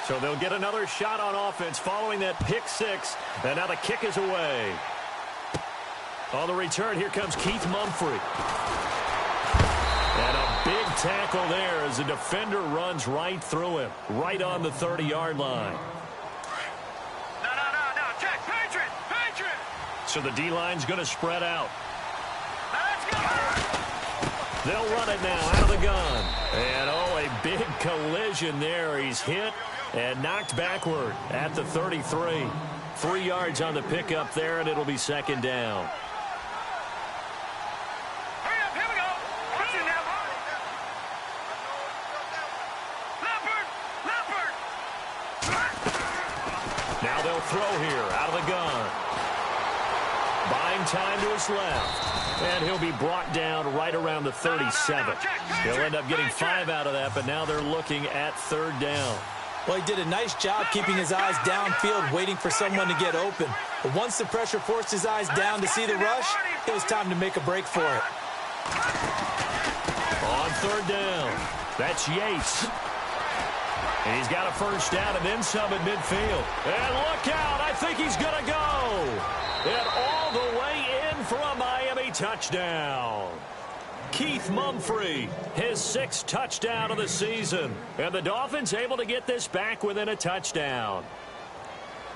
So they'll get another shot on offense following that pick six. And now the kick is away. On the return, here comes Keith Mumphrey. And a big tackle there as the defender runs right through him, right on the 30-yard line. No, check, Patriot. So the D-line's going to spread out. Let's go. They'll run it now out of the gun. And, a big collision there. He's hit and knocked backward at the 33. 3 yards on the pickup there, and it'll be second down. Hurry up, here we go. Watch it now. Leopard. Now they'll throw here out of the gun. Buying time to his left. And he'll be brought down right around the 37. He'll end up getting 5 out of that, but now they're looking at third down. Well, he did a nice job keeping his eyes downfield, waiting for someone to get open. But once the pressure forced his eyes down to see the rush, it was time to make a break for it. On third down, that's Yates. And he's got a first down and then some at midfield. And look out, I think he's going to go. And all the way in for a Miami touchdown. Keith Mumphrey, his 6th touchdown of the season. And the Dolphins able to get this back within a touchdown.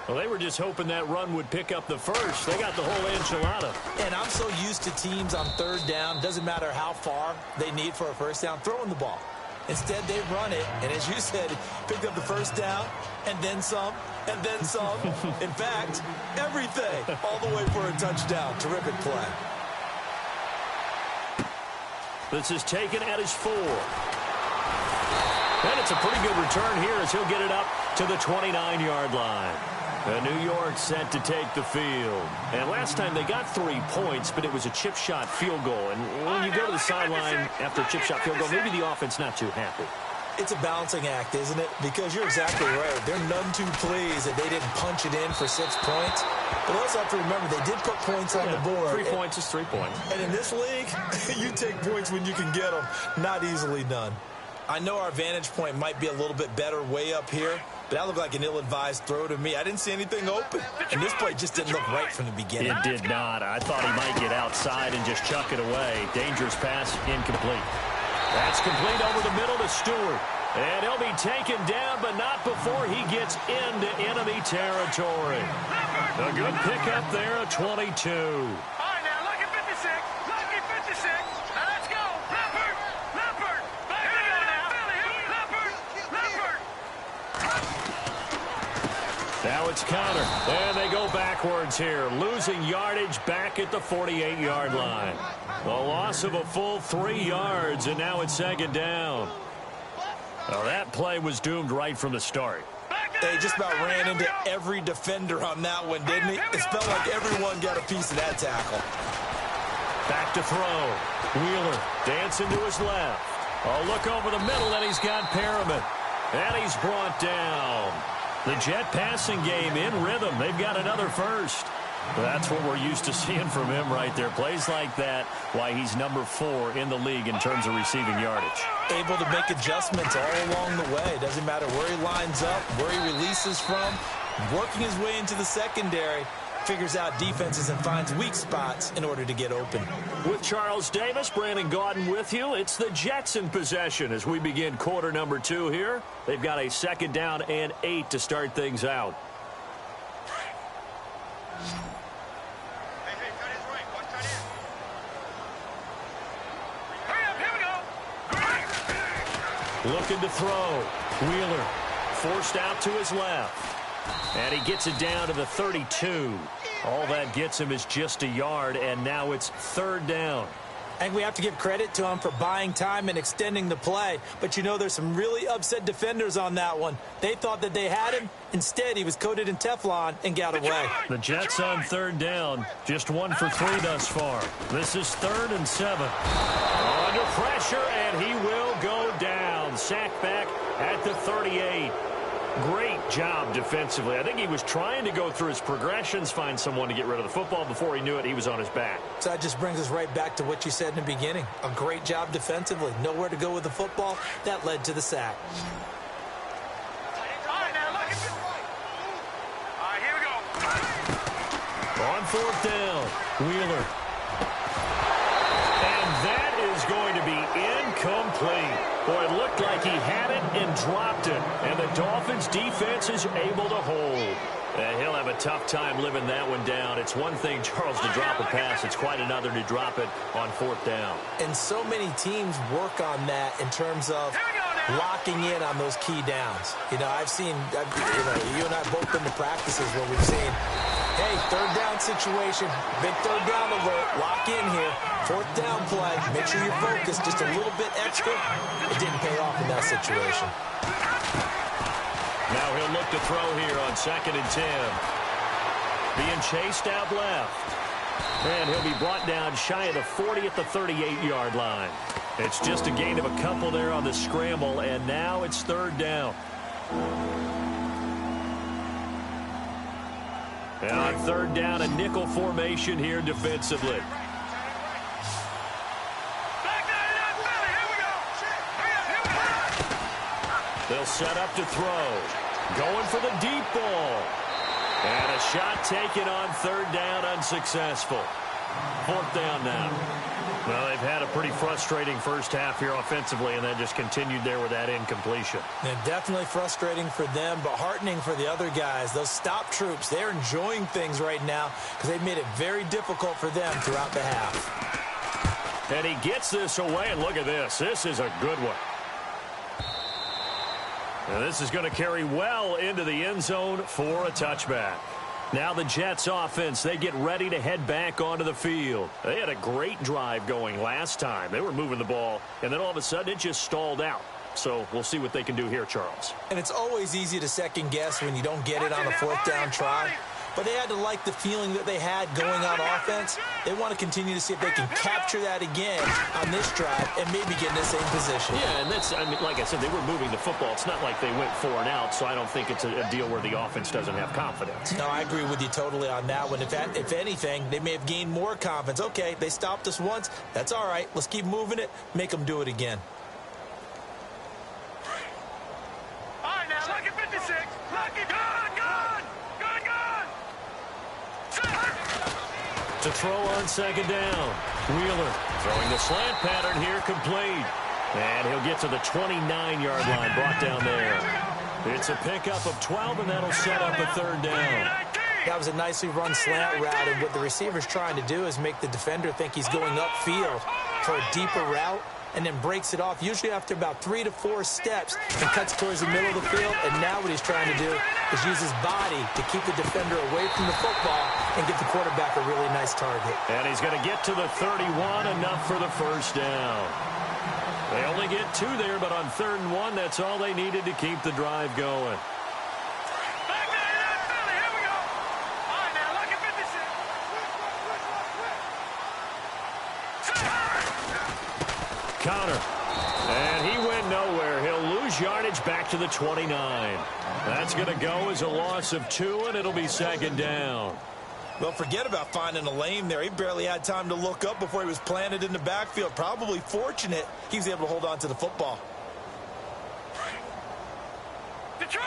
Well, they were just hoping that run would pick up the first. They got the whole enchilada. And I'm so used to teams on third down, doesn't matter how far they need for a first down, throwing the ball. Instead, they run it, and as you said, picked up the first down, and then some, and then some. In fact, everything, all the way for a touchdown. Terrific play. This is taken at his 4. And it's a pretty good return here as he'll get it up to the 29-yard line. New York set to take the field. And last time they got 3 points, but it was a chip shot field goal. And when you go to the sideline after a chip shot field goal, maybe the offense not too happy. It's a balancing act, isn't it? Because you're exactly right. They're none too pleased that they didn't punch it in for 6 points. But also have to remember, they did put points on the board. 3 points is 3 points. And in this league, you take points when you can get them. Not easily done. I know our vantage point might be a little bit better way up here, but that looked like an ill-advised throw to me. I didn't see anything open. And this play just didn't look right from the beginning. It did not. I thought he might get outside and just chuck it away. Dangerous pass, incomplete. That's complete over the middle to Stewart. And he'll be taken down, but not before he gets into enemy territory. A good pickup there at 22. All right, now, lucky 56. Lucky 56. Now, let's go. Leopard. Here we go now. Leopard. Now it's counter. And they go backwards here, losing yardage back at the 48-yard line. A loss of a full 3 yards, and now it's second down. Well, that play was doomed right from the start. They just about ran into every defender on that one, didn't he? It felt like everyone got a piece of that tackle. Back to throw. Wheeler dancing to his left. A look over the middle, and he's got Perriman. And he's brought down. The Jet passing game in rhythm. They've got another first. That's what we're used to seeing from him right there. Plays like that, why he's number 4 in the league in terms of receiving yardage. Able to make adjustments all along the way. Doesn't matter where he lines up, where he releases from. Working his way into the secondary. Figures out defenses and finds weak spots in order to get open. With Charles Davis, Brandon Gaudin with you. It's the Jets in possession as we begin quarter number 2 here. They've got a second down and 8 to start things out. Looking to throw. Wheeler forced out to his left. And he gets it down to the 32. All that gets him is just a yard, and now it's third down. I think we have to give credit to him for buying time and extending the play. But, you know, there's some really upset defenders on that one. They thought that they had him. Instead, he was coated in Teflon and got away. The Jets on third down. Just 1 for 3 thus far. This is 3rd and 7. Under pressure, and he will go down. Sacked back at the 38. Great job defensively. I think he was trying to go through his progressions, find someone to get rid of the football. Before he knew it, he was on his back. So that just brings us right back to what you said in the beginning. A great job defensively. Nowhere to go with the football. That led to the sack. All right, now, fourth down. Wheeler. And that is going to be incomplete. Boy, it looked like he had it and dropped it. And the Dolphins' defense is able to hold. He'll have a tough time living that one down. It's one thing, Charles, to drop a pass. It's quite another to drop it on fourth down. And so many teams work on that in terms of locking in on those key downs. You know, you and I both been to practices where we've seen, hey, third down situation, big third down alert, lock in here, fourth down play, make sure you're focused just a little bit extra. It didn't pay off in that situation. Now he'll look to throw here on 2nd and 10. Being chased out left. And he'll be brought down shy of the 40 at the 38-yard line. It's just a gain of a couple there on the scramble, and now it's third down. And on third down, a nickel formation here defensively. They'll set up to throw. Going for the deep ball. And a shot taken on third down, unsuccessful. Fourth down now. Well, they've had a pretty frustrating first half here offensively, and then just continued there with that incompletion. And definitely frustrating for them, but heartening for the other guys. Those stop troops, they're enjoying things right now because they've made it very difficult for them throughout the half. And he gets this away, and look at this. This is a good one. And this is going to carry well into the end zone for a touchback. Now the Jets offense, they get ready to head back onto the field. They had a great drive going last time. They were moving the ball, and then all of a sudden it just stalled out. So we'll see what they can do here, Charles. And it's always easy to second guess when you don't get it on a fourth down try. But they had to like the feeling that they had going on offense. They want to continue to see if they can capture that again on this drive and maybe get in the same position. Yeah, and that's, I mean, like I said, they were moving the football. It's not like they went 4 and out, so I don't think it's a deal where the offense doesn't have confidence. No, I agree with you totally on that one. If anything, they may have gained more confidence. Okay, they stopped us once. That's all right. Let's keep moving it. Make them do it again. All right, now, lucky 56. Lucky, good. To throw on second down. Wheeler throwing the slant pattern here, complete. And he'll get to the 29-yard line, brought down there. It's a pickup of 12, and that'll set up a third down. That was a nicely run slant route, and what the receiver's trying to do is make the defender think he's going upfield for a deeper route, and then breaks it off, usually after about 3 to 4 steps, and cuts towards the middle of the field. And now what he's trying to do is use his body to keep the defender away from the football and give the quarterback a really nice target. And he's going to get to the 31, enough for the first down. They only get 2 there, but on 3rd and 1, that's all they needed to keep the drive going. Connor, and he went nowhere. He'll lose yardage back to the 29. That's going to go as a loss of 2, and it'll be second down. Well, forget about finding a lane there. He barely had time to look up before he was planted in the backfield. Probably fortunate he was able to hold on to the football. Detroit!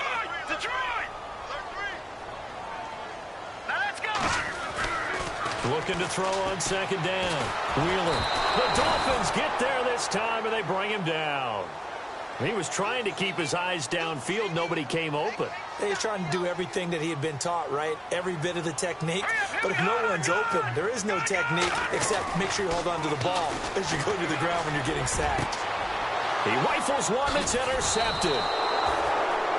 Now let's go! Looking to throw on second down. Wheeler. The Dolphins get there this time, and they bring him down. He was trying to keep his eyes downfield. Nobody came open. He's trying to do everything that he had been taught, right? Every bit of the technique. But if no one's open, there is no technique except make sure you hold on to the ball as you go to the ground when you're getting sacked. He rifles one that's intercepted.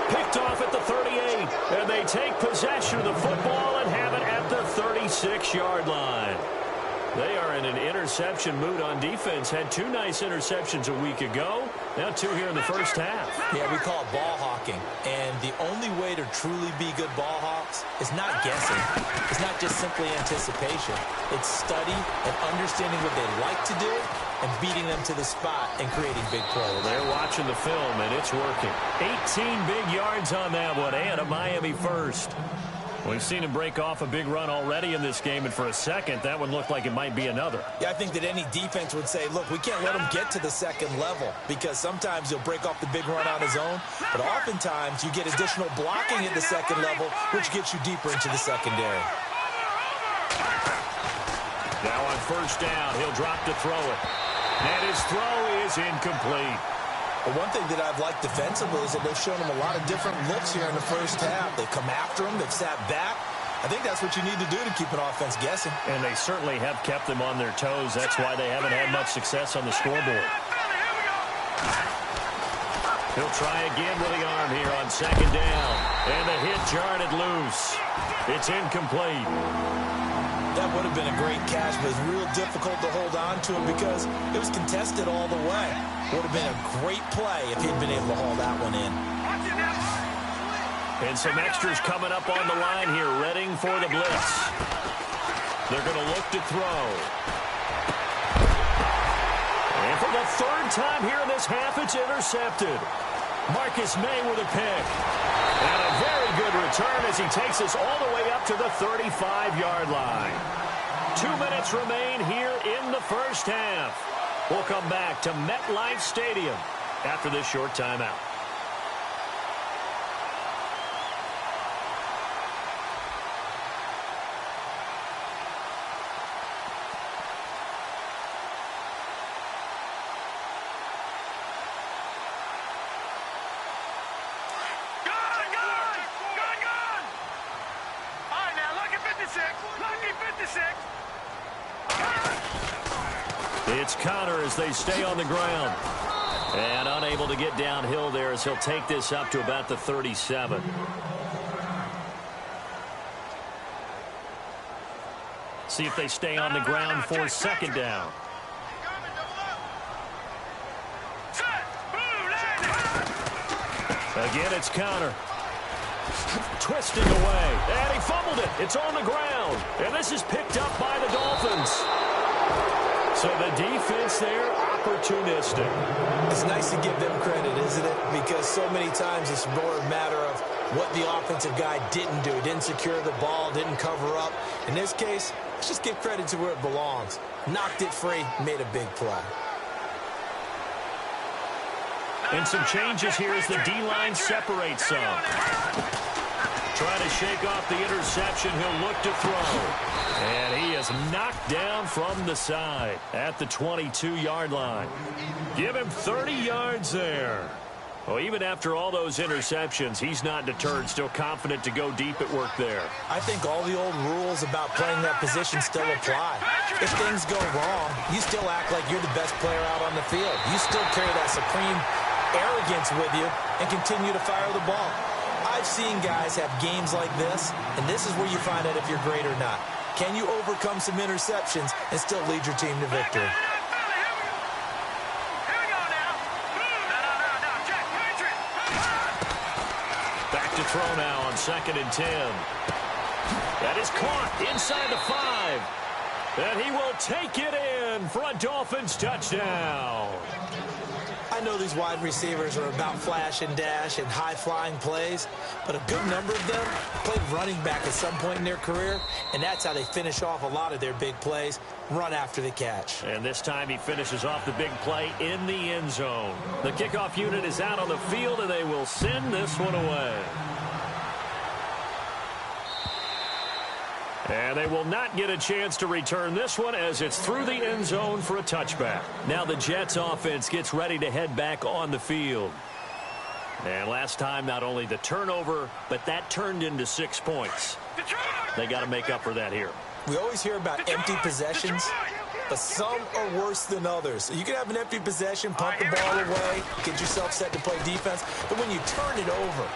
Picked off at the 38. And they take possession of the football and have it at the 36-yard line. They are in an interception mood on defense. Had 2 nice interceptions a week ago. Now 2 here in the first half. Yeah, we call it ball hawking. And the only way to truly be good ball hawks is not guessing. It's not just simply anticipation. It's study and understanding what they like to do and beating them to the spot and creating big plays. They're watching the film, and it's working. 18 big yards on that one, and a Miami first. We've seen him break off a big run already in this game, and for a second, that one looked like it might be another. Yeah, I think that any defense would say, look, we can't let him get to the second level because sometimes he'll break off the big run on his own, but oftentimes you get additional blocking at the second level, which gets you deeper into the secondary. Now on first down, he'll drop to throw it. And his throw is incomplete. Well, one thing that I've liked defensively is that they've shown him a lot of different looks here in the first half. They've come after him. They've sat back. I think that's what you need to do to keep an offense guessing. And they certainly have kept them on their toes. That's why they haven't had much success on the scoreboard. He'll try again with the arm here on second down. And the hit jarred it loose. It's incomplete. That would have been a great catch, but it's real difficult to hold on to him because it was contested all the way. Would have been a great play if he'd been able to haul that one in. And some extras coming up on the line here, readying for the blitz. They're going to look to throw. And for the third time here in this half, it's intercepted. Marcus May with a pick. And a very good return as he takes us all the way up to the 35-yard line. 2 minutes remain here in the first half. We'll come back to MetLife Stadium after this short timeout. It's Connor as they stay on the ground. And unable to get downhill there as he'll take this up to about the 37. See if they stay on the ground for second down. Again, it's Connor. Twisting away. And he fumbled it. It's on the ground. And this is picked up by the Dolphins. So the defense there, opportunistic. It's nice to give them credit, isn't it? Because so many times it's more a matter of what the offensive guy didn't do. Didn't secure the ball, didn't cover up. In this case, let's just give credit to where it belongs. Knocked it free, made a big play. And some changes here as the D-line separates some. Trying to shake off the interception. He'll look to throw. And he is knocked down from the side at the 22-yard line. Give him 30 yards there. Well, even after all those interceptions, he's not deterred, still confident to go deep at work there. I think all the old rules about playing that position still apply. If things go wrong, you still act like you're the best player out on the field. You still carry that supreme arrogance with you and continue to fire the ball. I've seen guys have games like this, and this is where you find out if you're great or not. Can you overcome some interceptions and still lead your team to victory? Back to throw now on 2nd and 10. That is caught inside the 5. And he will take it in for a Dolphins touchdown. I know these wide receivers are about flash and dash and high-flying plays, but a good number of them played running back at some point in their career, and that's how they finish off a lot of their big plays, run after the catch. And this time he finishes off the big play in the end zone. The kickoff unit is out on the field, and they will send this one away. And they will not get a chance to return this one as it's through the end zone for a touchback. Now the Jets offense gets ready to head back on the field. And last time, not only the turnover, but that turned into 6 points. They got to make up for that here. We always hear about empty possessions, but some are worse than others. You can have an empty possession, pump the ball away, get yourself set to play defense, but when you turn it over...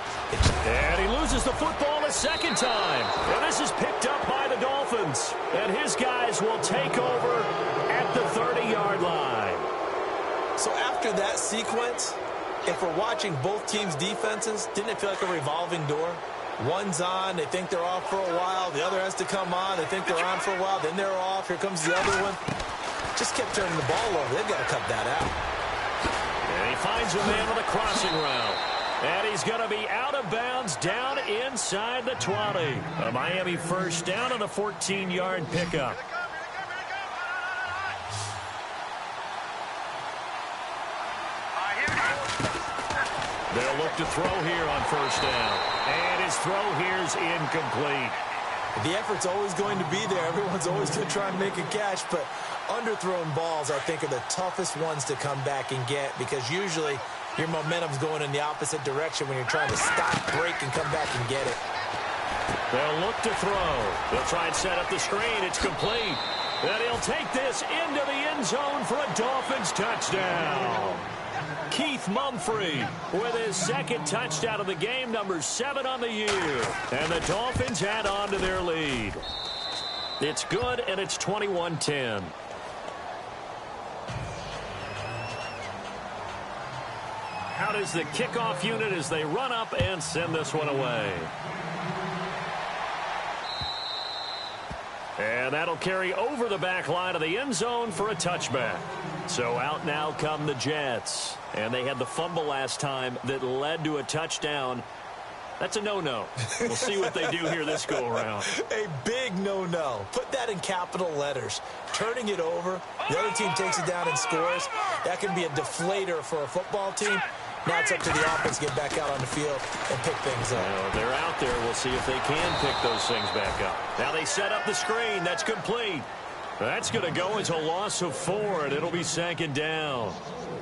And he loses the football a second time. And this is picked up by the Dolphins. And his guys will take over at the 30-yard line. So after that sequence, if we're watching both teams' defenses, didn't it feel like a revolving door? One's on, they think they're off for a while. The other has to come on, they think they're on for a while. Then they're off, here comes the other one. Just kept turning the ball over. They've got to cut that out. And he finds a man on the crossing route. And he's going to be out of bounds down inside the 20. A Miami first down on a 14-yard pickup. They'll look to throw here on first down. And his throw here is incomplete. The effort's always going to be there. Everyone's always going to try and make a catch, but underthrown balls, I think, are the toughest ones to come back and get because usually your momentum's going in the opposite direction when you're trying to stop, break, and come back and get it. They'll look to throw. They'll try and set up the screen. It's complete. And he'll take this into the end zone for a Dolphins touchdown. Keith Mumphrey with his second touchdown of the game, number 7 on the year. And the Dolphins add on to their lead. It's good, and it's 21-10. How does the kickoff unit as they run up and send this one away? And that'll carry over the back line of the end zone for a touchback. So out now come the Jets. And they had the fumble last time that led to a touchdown. That's a no-no. We'll see what they do here this go-around. A big no-no. Put that in capital letters. Turning it over, the other team takes it down and scores. That can be a deflator for a football team. Now it's up to the offense to get back out on the field and pick things up. Well, they're out there. We'll see if they can pick those things back up. Now they set up the screen. That's complete. That's going to go as a loss of 4, and it'll be 2nd down.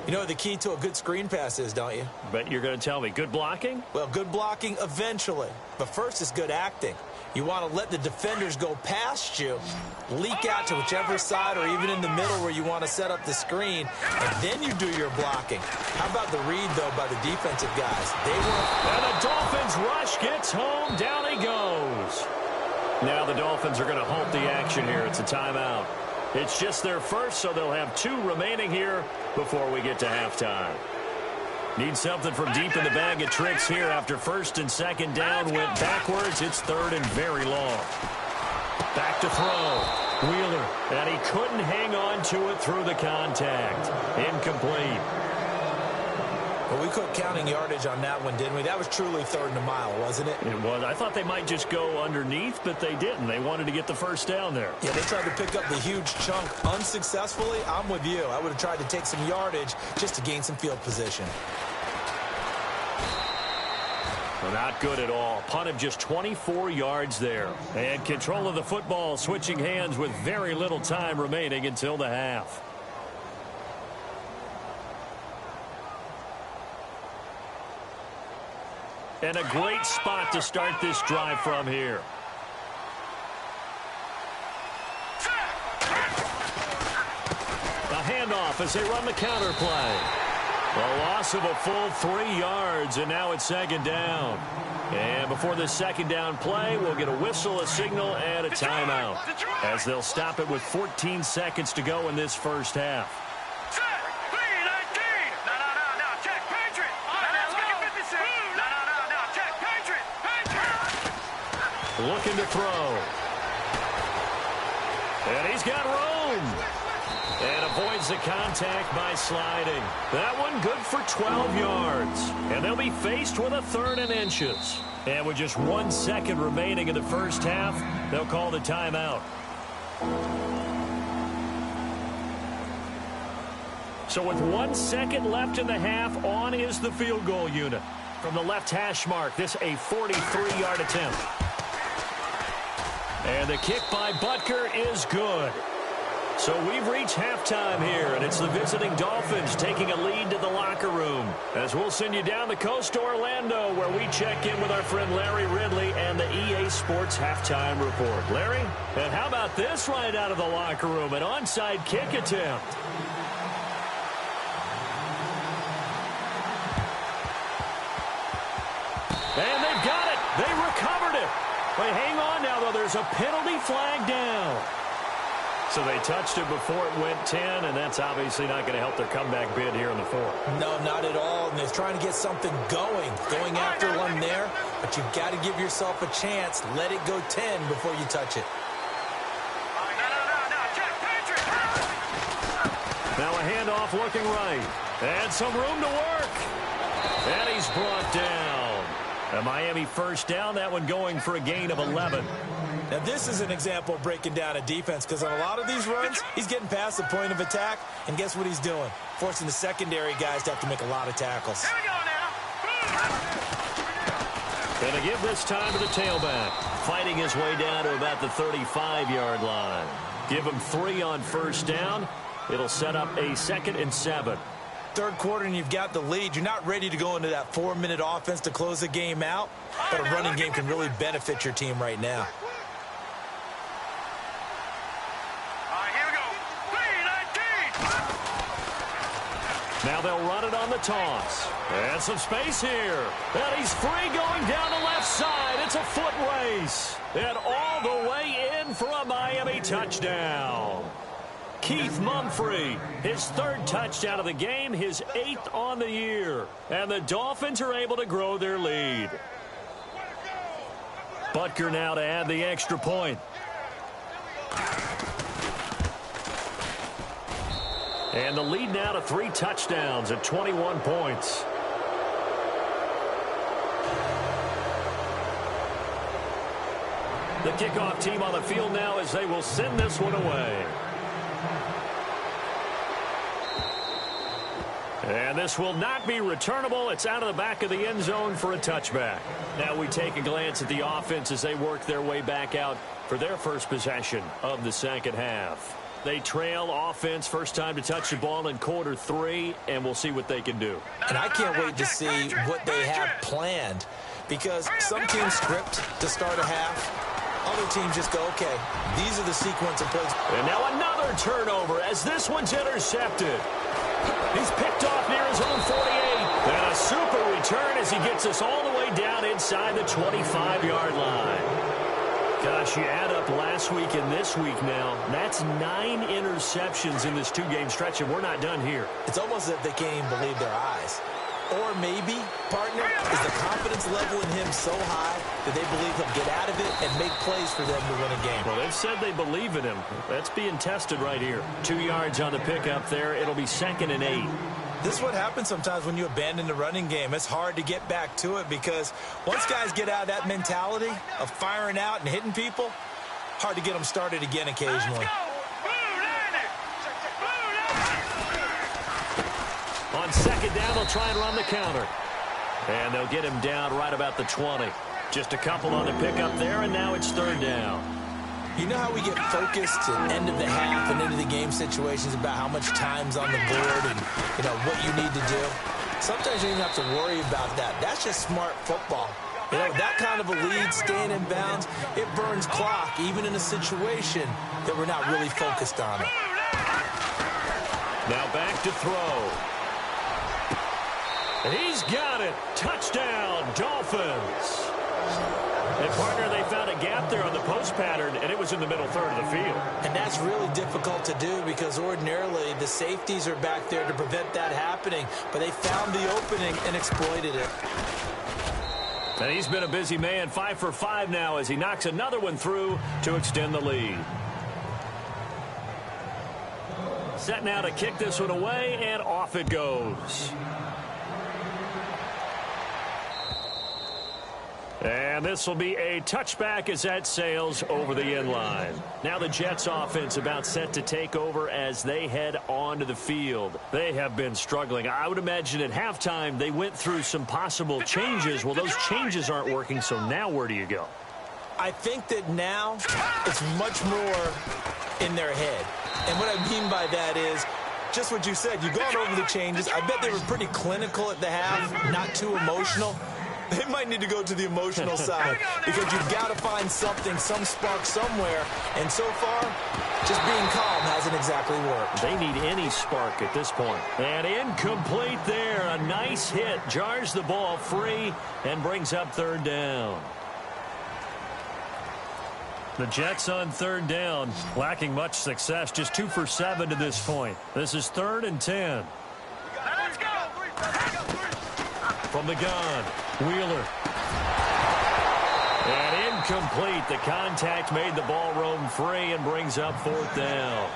You know what the key to a good screen pass is, don't you? Bet you're going to tell me. Good blocking? Well, good blocking eventually. But first is good acting. You want to let the defenders go past you, leak out to whichever side or even in the middle where you want to set up the screen, and then you do your blocking. How about the read, though, by the defensive guys? They were... And the Dolphins rush gets home. Down he goes. Now the Dolphins are going to halt the action here. It's a timeout. It's just their first, so they'll have 2 remaining here before we get to halftime. Need something from deep in the bag of tricks here after 1st and 2nd down went backwards. It's 3rd and very long. Back to throw. Wheeler, and he couldn't hang on to it through the contact. Incomplete. Well, we quit counting yardage on that one, didn't we? That was truly 3rd and a mile, wasn't it? It was. I thought they might just go underneath, but they didn't. They wanted to get the 1st down there. Yeah, they tried to pick up the huge chunk unsuccessfully. I'm with you. I would have tried to take some yardage just to gain some field position. Well, not good at all. Punt of just 24 yards there. And control of the football switching hands with very little time remaining until the half. And a great spot to start this drive from here. A handoff as they run the counter play. A loss of a full 3 yards, and now it's 2nd down. And before the 2nd down play, we'll get a whistle, a signal, and a timeout, as they'll stop it with 14 seconds to go in this first half. Looking to throw. And he's got room. And avoids the contact by sliding. That one good for 12 yards. And they'll be faced with a 3rd and inches. And with just 1 second remaining in the first half, they'll call the timeout. So with 1 second left in the half, on is the field goal unit. From the left hash mark, this a 43-yard attempt. And the kick by Butker is good. So we've reached halftime here, and it's the visiting Dolphins taking a lead to the locker room. As we'll send you down the coast to Orlando, where we check in with our friend Larry Ridley and the EA Sports Halftime Report. Larry, and how about this right out of the locker room? An onside kick attempt. And they've got it. They recovered it. But hang on now, though. There's a penalty flag down. So they touched it before it went 10, and that's obviously not going to help their comeback bid here in the 4th. No, not at all. And they're trying to get something going after one there. But you've got to give yourself a chance. Let it go 10 before you touch it. Now a handoff looking right. And some room to work. And he's brought down. A Miami 1st down, that one going for a gain of 11. Now, this is an example of breaking down a defense, because on a lot of these runs, he's getting past the point of attack, and guess what he's doing? Forcing the secondary guys to have to make a lot of tackles. Here we go now. And to give this time to the tailback, fighting his way down to about the 35-yard line. Give him 3 on first down. It'll set up a 2nd and 7. Third quarter and you've got the lead. You're not ready to go into that 4-minute offense to close the game out, but a running game can really benefit your team right now. Now they'll run it on the toss. And some space here. And he's free going down the left side. It's a foot race. And all the way in for a Miami touchdown. Keith Mumphrey, his 3rd touchdown of the game, his 8th on the year. And the Dolphins are able to grow their lead. Butker now to add the extra point. And the lead now to 3 touchdowns at 21 points. The kickoff team on the field now as they will send this one away. And this will not be returnable. It's out of the back of the end zone for a touchback. Now we take a glance at the offense as they work their way back out for their first possession of the second half. They trail offense, first time to touch the ball in quarter 3, and we'll see what they can do. And I can't wait to see what they have planned, because some teams script to start a half. Other teams just go, okay, these are the sequence of plays. And now another turnover as this one's intercepted. He's picked off near his own 48. And a super return as he gets us all the way down inside the 25-yard line. Gosh, you add up last week and this week now, that's 9 interceptions in this 2-game stretch, and we're not done here. It's almost as if they can't even believe their eyes. Or maybe, partner, is the confidence level in him so high that they believe he'll get out of it and make plays for them to win a game. Well, they've said they believe in him. That's being tested right here. 2 yards on the pickup there. It'll be 2nd and 8. This is what happens sometimes when you abandon the running game. It's hard to get back to it because once guys get out of that mentality of firing out and hitting people, hard to get them started again occasionally. On 2nd down, they'll try and run the counter. And they'll get him down right about the 20. Just a couple on the pickup there, and now it's 3rd down. You know how we get focused at end of the half and into the game situations about how much time's on the board and, you know, what you need to do? Sometimes you don't even have to worry about that. That's just smart football. You know, that kind of a lead, staying in bounds, it burns clock, even in a situation that we're not really focused on it. Now back to throw. He's got it. Touchdown, Dolphins. And, partner, they found a gap there on the post pattern, and it was in the middle 3rd of the field. And that's really difficult to do because ordinarily the safeties are back there to prevent that happening. But they found the opening and exploited it. And he's been a busy man, 5 for 5 now as he knocks another one through to extend the lead. Set now to kick this one away, and off it goes. And this will be a touchback as that sails over the end line. Now the Jets offense about set to take over as they head onto the field. They have been struggling. I would imagine at halftime they went through some possible changes. Well, those changes aren't working, so now where do you go? I think that now it's much more in their head. And what I mean by that is just what you said. You've gone over the changes. I bet they were pretty clinical at the half, not too emotional. They might need to go to the emotional side because you've got to find something, some spark somewhere. And so far, just being calm hasn't exactly worked. They need any spark at this point. And incomplete there. A nice hit. Jars the ball free and brings up 3rd down. The Jets on 3rd down, lacking much success. Just 2 for 7 to this point. This is 3rd and 10. Let's go. From the gun, Wheeler. And incomplete. The contact made the ball roam free and brings up 4th down.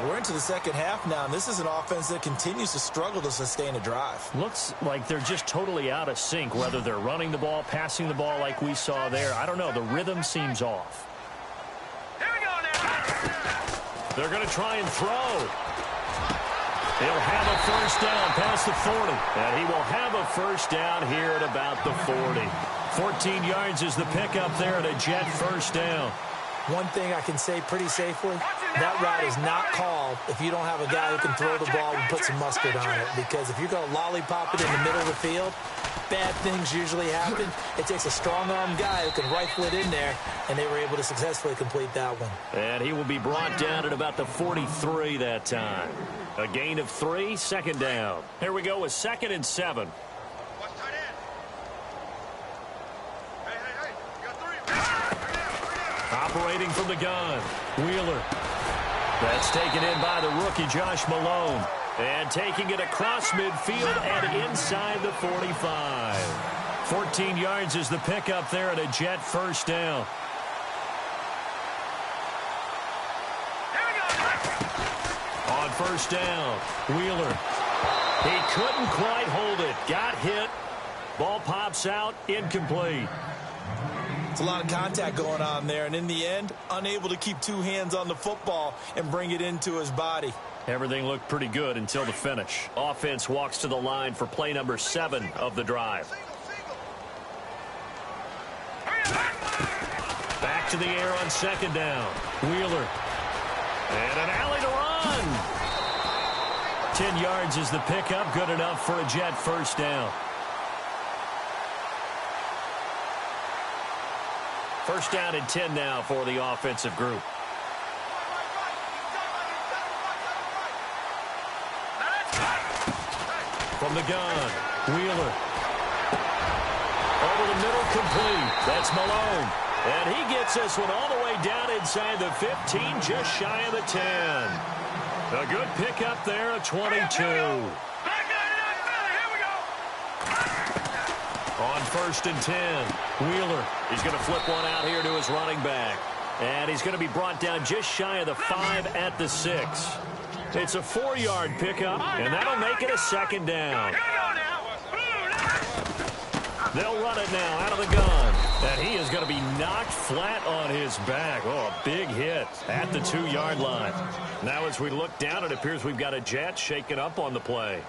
We're into the second half now, and this is an offense that continues to struggle to sustain a drive. Looks like they're just totally out of sync, whether they're running the ball, passing the ball like we saw there. I don't know. The rhythm seems off. Here we go now. They're going to try and throw. He'll have a first down past the 40. And he will have a first down here at about the 40. 14 yards is the pickup there at a Jet first down. One thing I can say pretty safely, that route is not called if you don't have a guy who can throw the ball and put some mustard on it. Because if you're going to lollipop it in the middle of the field, bad things usually happen. It takes a strong-arm guy who can rifle it in there, and they were able to successfully complete that one. And he will be brought down at about the 43 that time. A gain of 3, second down. Here we go with 2nd and 7. Operating from the gun, Wheeler. That's taken in by the rookie, Josh Malone. And taking it across midfield and inside the 45. 14 yards is the pickup there at a Jet first down. On first down, Wheeler. He couldn't quite hold it. Got hit. Ball pops out, incomplete. It's a lot of contact going on there, and in the end, unable to keep two hands on the football and bring it into his body. Everything looked pretty good until the finish. Offense walks to the line for play number 7 of the drive. Back to the air on second down. Wheeler. And an alley to run. 10 yards is the pickup. Good enough for a Jet first down. First down and 10 now for the offensive group. From the gun, Wheeler. Over the middle, complete. That's Malone. And he gets this one all the way down inside the 15, just shy of the 10. A good pickup there, a 22. On first and 10, Wheeler. He's going to flip one out here to his running back. And he's going to be brought down just shy of the 5 at the 6. It's a 4-yard pickup, and that'll make it a second down. They'll run it now out of the gun. And he is going to be knocked flat on his back. Oh, a big hit at the 2-yard line. Now as we look down, it appears we've got a Jet shaken up on the play.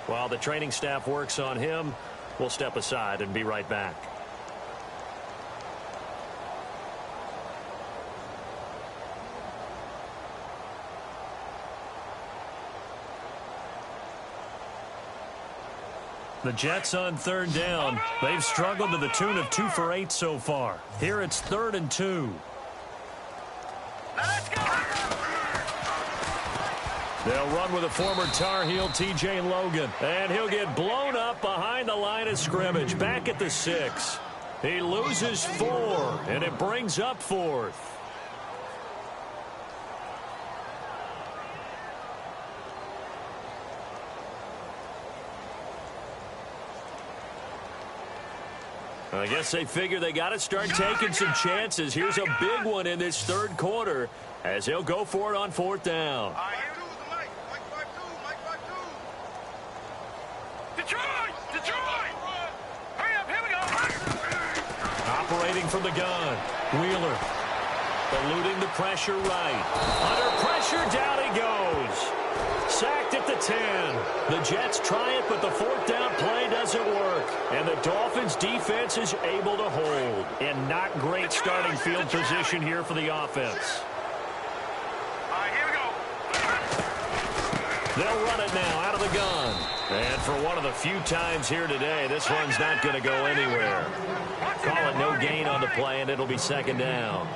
While the training staff works on him, we'll step aside and be right back. The Jets on third down. They've struggled to the tune of 2 for 8 so far. Here it's 3rd and 2. They'll run with a former Tar Heel, T.J. Logan. And he'll get blown up behind the line of scrimmage. Back at the 6. He loses 4, and it brings up 4th. I guess they figure they got to start taking some chances. Here's a big one in this third quarter as he'll go for it on 4th down. Operating from the gun, Wheeler. Eluding the pressure right. Under pressure, down he goes. Sacked at the 10. The Jets try it, but the 4th down play doesn't work. And the Dolphins' defense is able to hold. And not great starting field position here for the offense. Here we go. They'll run it now out of the gun. And for one of the few times here today, this one's not going to go anywhere. Call it no gain on the play, and it'll be 2nd down.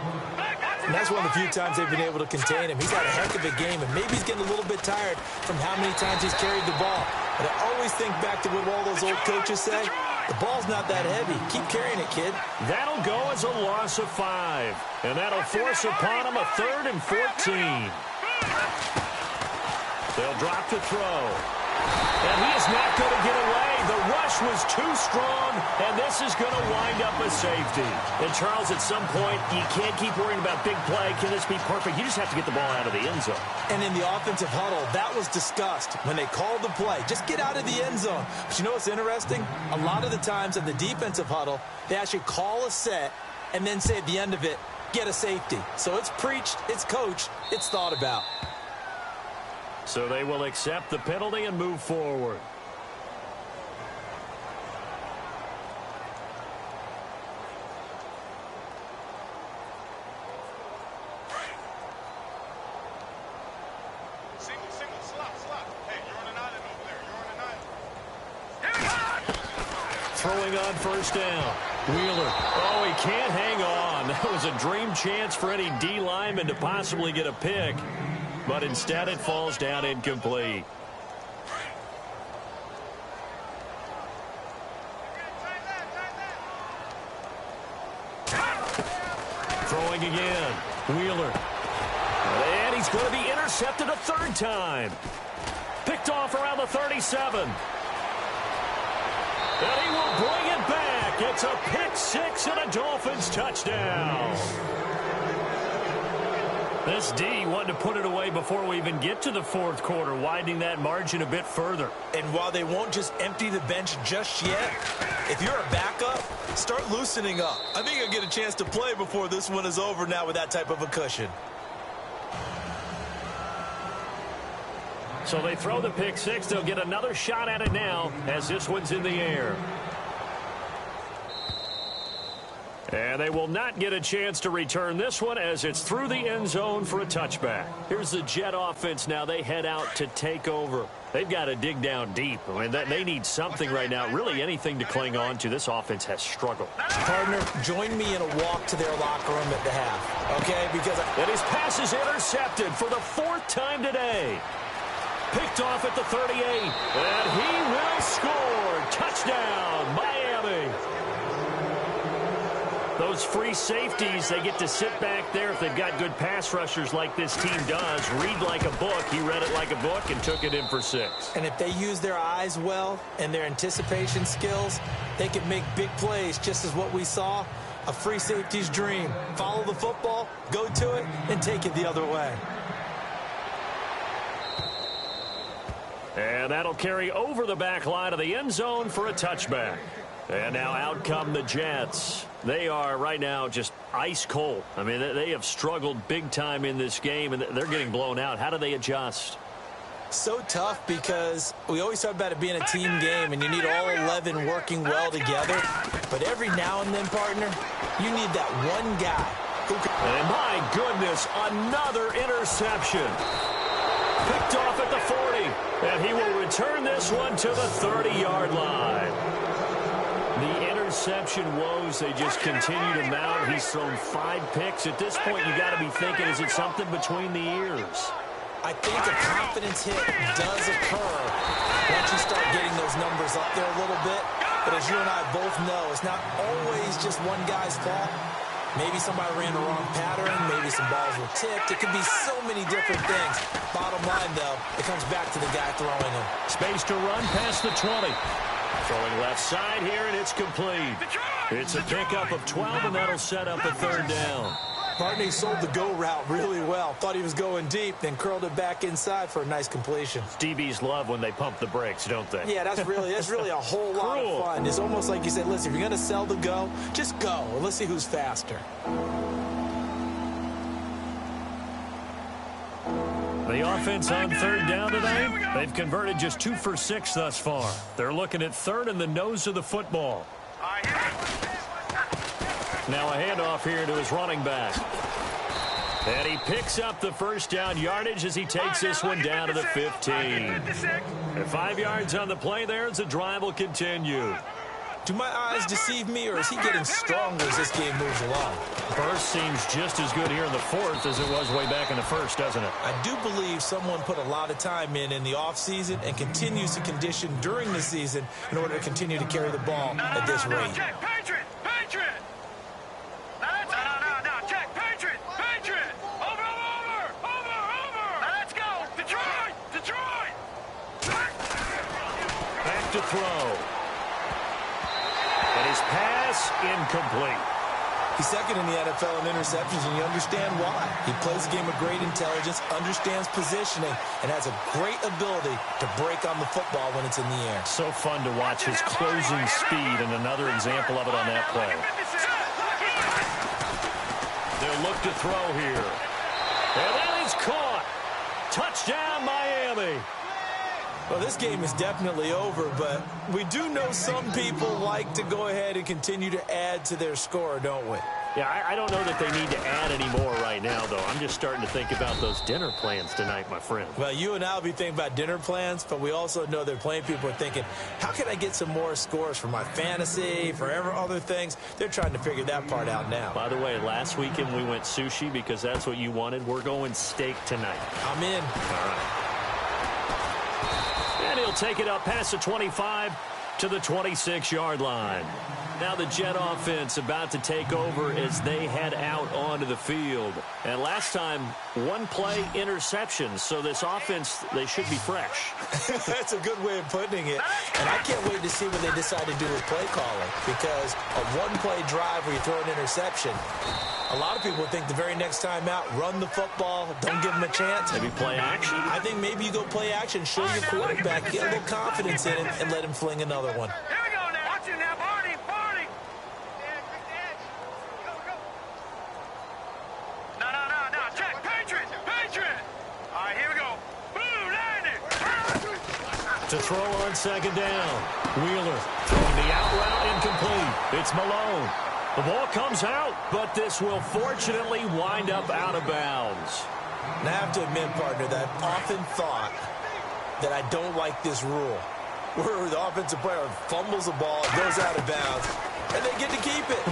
And that's one of the few times they've been able to contain him. He's had a heck of a game, and maybe he's getting a little bit tired from how many times he's carried the ball. But I always think back to what all those old coaches say. The ball's not that heavy. Keep carrying it, kid. That'll go as a loss of 5. And that'll force upon him a 3rd and 14. They'll drop the throw. And he is not going to get away. The rush was too strong, and this is going to wind up a safety. And, Charles, at some point, you can't keep worrying about big play. Can this be perfect? You just have to get the ball out of the end zone. And in the offensive huddle, that was discussed when they called the play. Just get out of the end zone. But you know what's interesting? A lot of the times in the defensive huddle, they actually call a set and then say at the end of it, get a safety. So it's preached, it's coached, it's thought about. So they will accept the penalty and move forward. Single, slot. Hey, you're on an island over there. You're on an island. Throwing on first down. Wheeler. Oh, he can't hang on. That was a dream chance for any D lineman to possibly get a pick. But instead it falls down incomplete. Throwing again. Wheeler. And he's going to be intercepted a third time. Picked off around the 37. And he will bring it back. It's a pick six and a Dolphins touchdown. This D wanted to put it away before we even get to the fourth quarter, widening that margin a bit further. And while they won't just empty the bench just yet, if you're a backup, start loosening up. I think you'll get a chance to play before this one is over now with that type of a cushion. So they throw the pick six. They'll get another shot at it now as this one's in the air. And they will not get a chance to return this one as it's through the end zone for a touchback. Here's the Jet offense now. They head out to take over. They've got to dig down deep. I mean, they need something right now, really anything to cling on to. This offense has struggled. Partner, join me in a walk to their locker room at the half, okay? Because and his pass is intercepted for the fourth time today. Picked off at the 38, and he will score. Touchdown, Miami. Those free safeties, they get to sit back there if they've got good pass rushers like this team does. Read like a book. He read it like a book and took it in for 6. And if they use their eyes well and their anticipation skills, they can make big plays, just as what we saw. A free safety's dream. Follow the football, go to it, and take it the other way. And that'll carry over the back line of the end zone for a touchback. And now out come the Jets. They are right now just ice cold. I mean, they have struggled big time in this game, and they're getting blown out. How do they adjust? So tough because we always talk about it being a team game, and you need all 11 working well together. But every now and then, partner, you need that one guy who can... And my goodness, another interception. Picked off at the 40, and he will return this one to the 30-yard line. The interception woes, they just continue to mount. He's thrown 5 picks. At this point, you got to be thinking, is it something between the ears? I think a confidence hit does occur once you start getting those numbers up there a little bit. But as you and I both know, it's not always just one guy's fault. Maybe somebody ran the wrong pattern. Maybe some balls were tipped. It could be so many different things. Bottom line, though, it comes back to the guy throwing them. Space to run past the 20. Throwing left side here, and it's complete. It's a pickup of 12, and that'll set up a third down. Partner sold the go route really well. Thought he was going deep, then curled it back inside for a nice completion. DBs love when they pump the brakes, don't they? Yeah, that's really a whole lot of fun. It's almost like you said, listen, if you're going to sell the go, just go, and let's see who's faster. The offense on third down tonight, they've converted just 2 for 6 thus far. They're looking at third and the nose of the football. Now a handoff here to his running back. And he picks up the first down yardage as he takes this one down to the 15. And 5 yards on the play there as the drive will continue. Do my eyes deceive me, or is he getting stronger as this game moves along? Burst seems just as good here in the fourth as it was way back in the first, doesn't it? I do believe someone put a lot of time in the offseason and continues to condition during the season in order to continue to carry the ball at this rate. Check, Patriot! No, check, Patriot! Over! Let's go! Detroit! Back to throw. And his pass incomplete. He's second in the NFL in interceptions, and you understand why. He plays a game of great intelligence, understands positioning, and has a great ability to break on the football when it's in the air. So fun to watch his closing speed, and another example of it on that play. They'll look to throw here. And that is caught. Touchdown, Miami. Well, this game is definitely over, but we do know some people like to go ahead and continue to add to their score, don't we? Yeah, I don't know that they need to add any more right now, though. I'm just starting to think about those dinner plans tonight, my friend. Well, you and I will be thinking about dinner plans, but we also know they're playing people are thinking, how can I get some more scores for my fantasy, for other things? They're trying to figure that part out now. By the way, last weekend we went sushi because that's what you wanted. We're going steak tonight. I'm in. All right. And he'll take it up past the 25 to the 26-yard line. Now the Jet offense about to take over as they head out onto the field. And last time, one play interception. So this offense, they should be fresh. That's a good way of putting it. And I can't wait to see what they decide to do with play calling. Because a one-play drive where you throw an interception, a lot of people think the very next time out, run the football, don't give them a chance. Maybe play action? I think maybe you go play action, show your quarterback, get a little confidence in him, and let him fling another one. Here we go now. Watch it now, Barney. Barney. No. Check. Patriot. All right, here we go. Boom, landed. To throw on second down. Wheeler throwing the out route incomplete. It's Malone. The ball comes out, but this will fortunately wind up out of bounds. And I have to admit, partner, that I've often thought that I don't like this rule, where the offensive player fumbles the ball, goes out of bounds, and they get to keep it.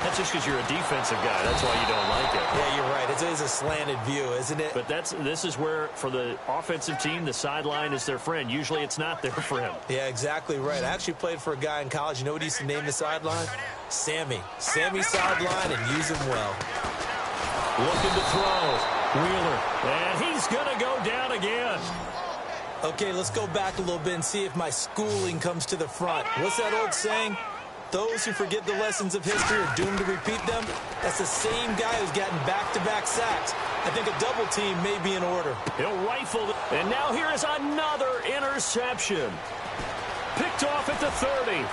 That's just because you're a defensive guy. That's why you don't like it. Yeah, you're right. It is a slanted view, isn't it? But this is where, for the offensive team, the sideline is their friend. Usually it's not their friend. Yeah, exactly right. I actually played for a guy in college. You know what he used to name the sideline? Sammy. Sammy sideline, and use him well. Looking to throw. Wheeler. And he's going to go down again. Okay, let's go back a little bit and see if my schooling comes to the front. What's that old saying? Those who forget the lessons of history are doomed to repeat them. That's the same guy who's gotten back-to-back sacks. I think a double team may be in order. He'll rifle it. And now here is another interception. Picked off at the 30.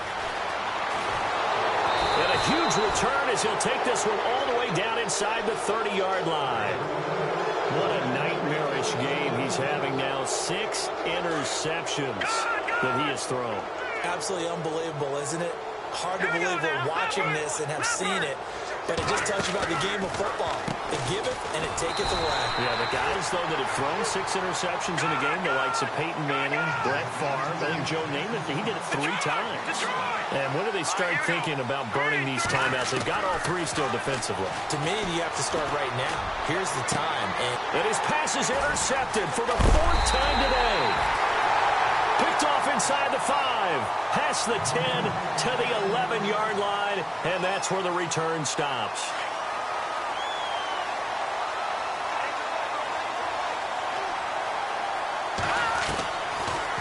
And a huge return as he'll take this one all the way down inside the 30-yard line. What a nightmarish game he's having now. 6 interceptions that he has thrown. Absolutely unbelievable, isn't it? Hard to believe we're watching this and have seen it, but it just tells you about the game of football. It giveth and it taketh away. Yeah, the guys, though, that have thrown 6 interceptions in a game, the likes of Peyton Manning, Brett Favre, I think Joe Namath, he did it 3 times. And when do they start thinking about burning these timeouts? They've got all 3 still defensively. To me, you have to start right now. Here's the time. And his pass is intercepted for the 4th time today. Picked off inside the 5, past the 10 to the 11-yard line, and that's where the return stops.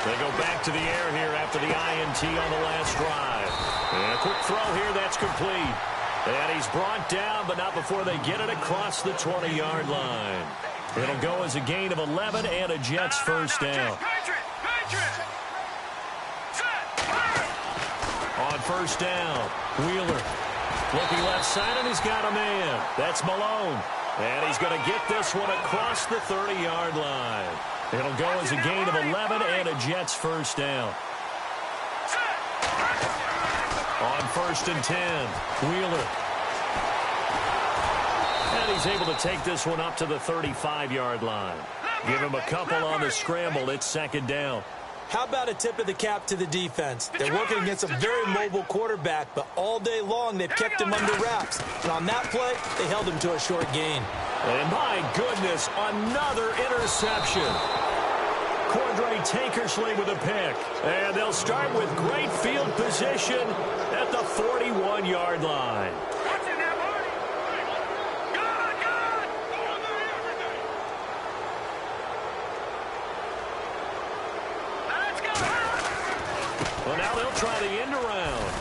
They go back to the air here after the INT on the last drive. And a quick throw here, that's complete. And he's brought down, but not before they get it across the 20-yard line. It'll go as a gain of 11 and a Jets first down. On first down, Wheeler looking left side, and he's got a man. That's Malone. And he's going to get this one across the 30-yard line. It'll go as a gain of 11 and a Jets first down. On first and 10, Wheeler. And he's able to take this one up to the 35-yard line. Give him a couple on the scramble. It's second down. How about a tip of the cap to the defense? They're working against a very mobile quarterback, but all day long they've kept him under wraps. And on that play, they held him to a short gain. And my goodness, another interception. Cordray Tankersley with a pick. And they'll start with great field position at the 41-yard line. Well, now they'll try the end around.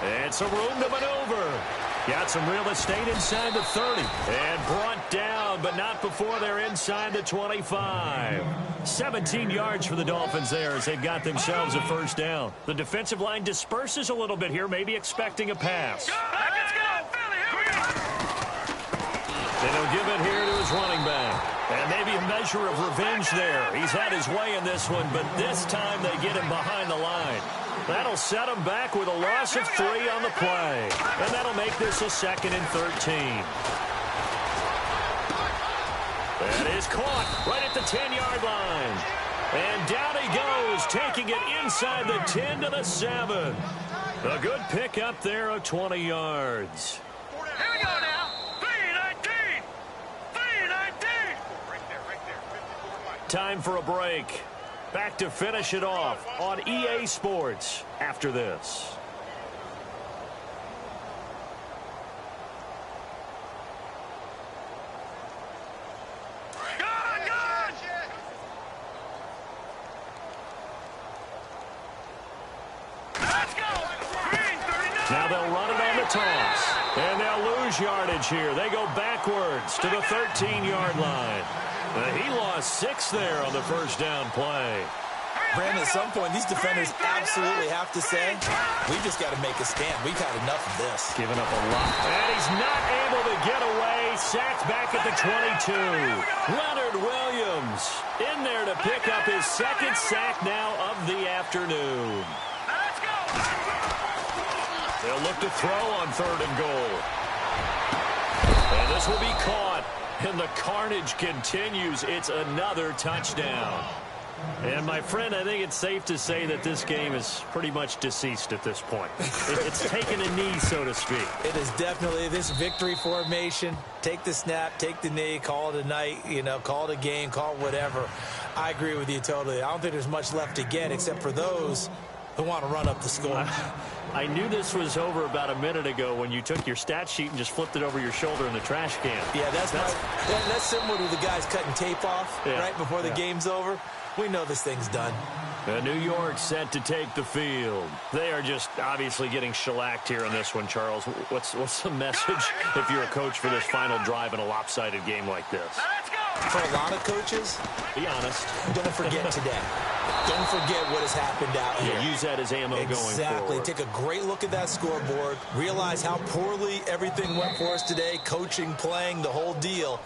And some room to maneuver. Got some real estate inside the 30. And brought down, but not before they're inside the 25. 17 yards for the Dolphins there as they've got themselves a first down. The defensive line disperses a little bit here, maybe expecting a pass. And he'll give it here to his running back. And maybe a measure measure of revenge there. He's had his way in this one, but this time they get him behind the line. That'll set him back with a loss of 3 on the play. And that'll make this a 2nd and 13. That is caught right at the 10-yard line. And down he goes, taking it inside the 10 to the 7. A good pick up there of 20 yards. Here we go now. 3-19. 3-19. Time for a break. Back to finish it off on EA Sports after this. Now they'll run it on the toss. And they'll lose yardage here. They go backwards to the 13-yard line. He lost 6 there on the first down play. Brandon, at some point, these defenders absolutely have to say, we just got to make a stand. We've had enough of this. Giving up a lot. And he's not able to get away. Sacked back at the 22. Leonard Williams in there to pick up his 2nd sack now of the afternoon. They'll look to throw on 3rd and goal. And this will be caught. And the carnage continues. It's another touchdown. And, my friend, I think it's safe to say that this game is pretty much deceased at this point. It's taken a knee, so to speak. It is definitely this victory formation. Take the snap, take the knee, call it a night, call it a game, call it whatever. I agree with you totally. I don't think there's much left to get except for those who want to run up the score. I knew this was over about a minute ago when you took your stat sheet and just flipped it over your shoulder in the trash can. Yeah, that's similar to the guys cutting tape off right before the game's over. We know this thing's done. New York set to take the field. They are just obviously getting shellacked here in this one, Charles. What's the message if you're a coach for this final drive in a lopsided game like this? For a lot of coaches, be honest. Don't forget today. Don't forget what has happened out here. Use that as ammo going forward. Exactly. Take a great look at that scoreboard. Realize how poorly everything went for us today. Coaching, playing, the whole deal.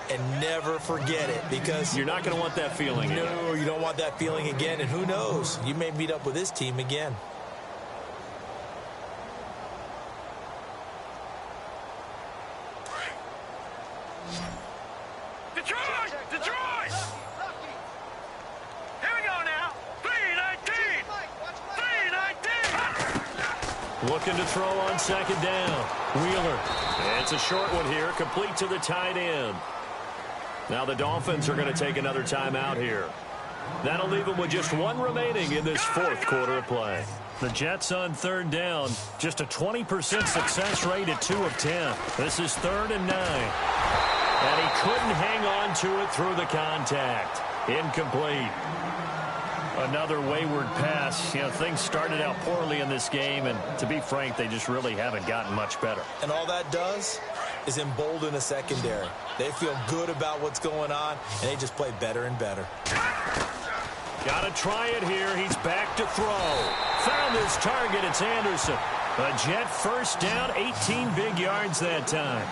And never forget it, because you're not going to want that feeling again. No, you don't want that feeling again. And who knows? You may meet up with this team again. Detroit! Detroit! Here we go now. 3-19. 3-19. Looking to throw on 2nd down. Wheeler. It's a short one here, complete to the tight end. Now the Dolphins are going to take another timeout here. That'll leave them with just 1 remaining in this 4th quarter of play. The Jets on 3rd down. Just a 20% success rate at 2 of 10. This is 3rd and 9. And he couldn't hang on to it through the contact. Incomplete. Another wayward pass. Things started out poorly in this game, and to be frank, they just really haven't gotten much better. And all that does is embolden a secondary. They feel good about what's going on, and they just play better and better. Got to try it here. He's back to throw. Found his target. It's Anderson. A Jet first down, 18 big yards that time.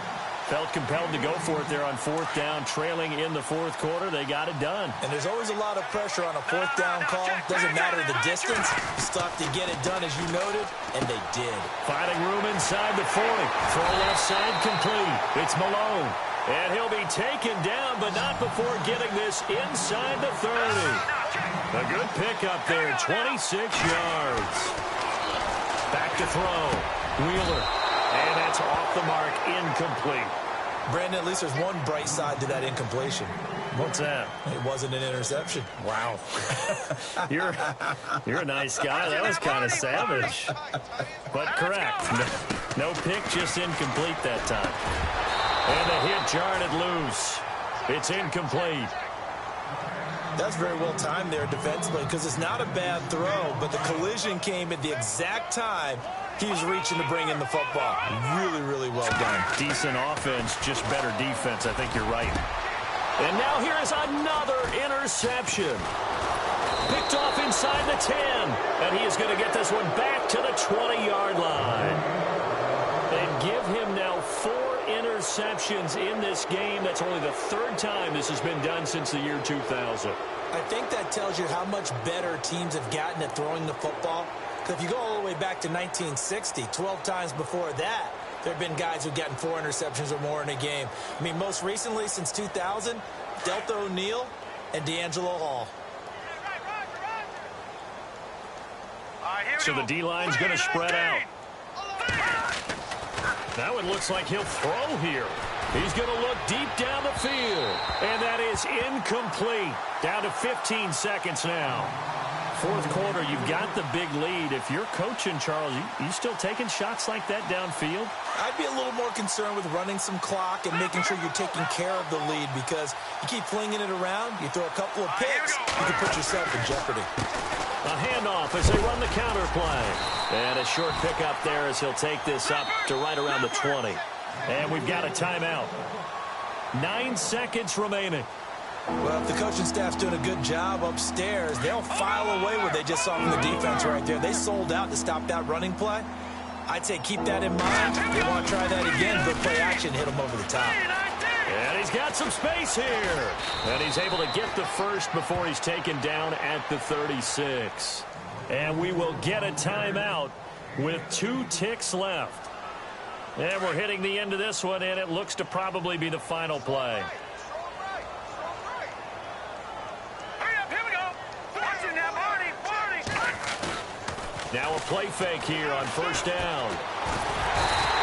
Felt compelled to go for it there on 4th down, trailing in the 4th quarter. They got it done. And there's always a lot of pressure on a 4th down call. Doesn't matter the distance. You still have to get it done, as you noted, and they did. Finding room inside the 40. Throw left side complete. It's Malone. And he'll be taken down, but not before getting this inside the 30. A good pickup there, 26 yards. Back to throw. Wheeler. And that's off the mark, incomplete. Brandon, at least there's one bright side to that incompletion. What's that? It wasn't an interception. Wow. You're a nice guy. That was kind of savage. But correct. No pick, just incomplete that time. And the hit jarred it loose. It's incomplete. That's very well timed there defensively, because it's not a bad throw, but the collision came at the exact time he was reaching to bring in the football. Really, really well done. Decent offense, just better defense. I think you're right. And now here is another interception. Picked off inside the 10. And he is going to get this one back to the 20-yard line. And give him now 4 interceptions interceptions in this game. That's only the third time this has been done since the year 2000. I think that tells you how much better teams have gotten at throwing the football. Because if you go all the way back to 1960, 12 times before that, there have been guys who've gotten 4 interceptions or more in a game. I mean, most recently, since 2000, Delta O'Neal and D'Angelo Hall. So the D-line's going to spread out. Now it looks like he'll throw here. He's going to look deep down the field. And that is incomplete. Down to 15 seconds now. Fourth quarter, you've got the big lead. If you're coaching, Charles, you still taking shots like that downfield? I'd be a little more concerned with running some clock and making sure you're taking care of the lead, because you keep flinging it around, you throw a couple of picks, you can put yourself in jeopardy. A handoff as they run the counter play. And a short pickup there as he'll take this up to right around the 20. And we've got a timeout. 9 seconds remaining. Well, if the coaching staff's doing a good job upstairs, they'll file away what they just saw from the defense right there. They sold out to stop that running play. I'd say keep that in mind. They want to try that again, good play action, hit them over the top. And he's got some space here. And he's able to get the first before he's taken down at the 36. And we will get a timeout with 2 ticks left. And we're hitting the end of this one, and it looks to probably be the final play. Now a play fake here on first down.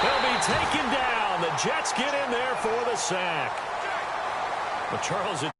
He'll be taken down. The Jets get in there for the sack. But Charles...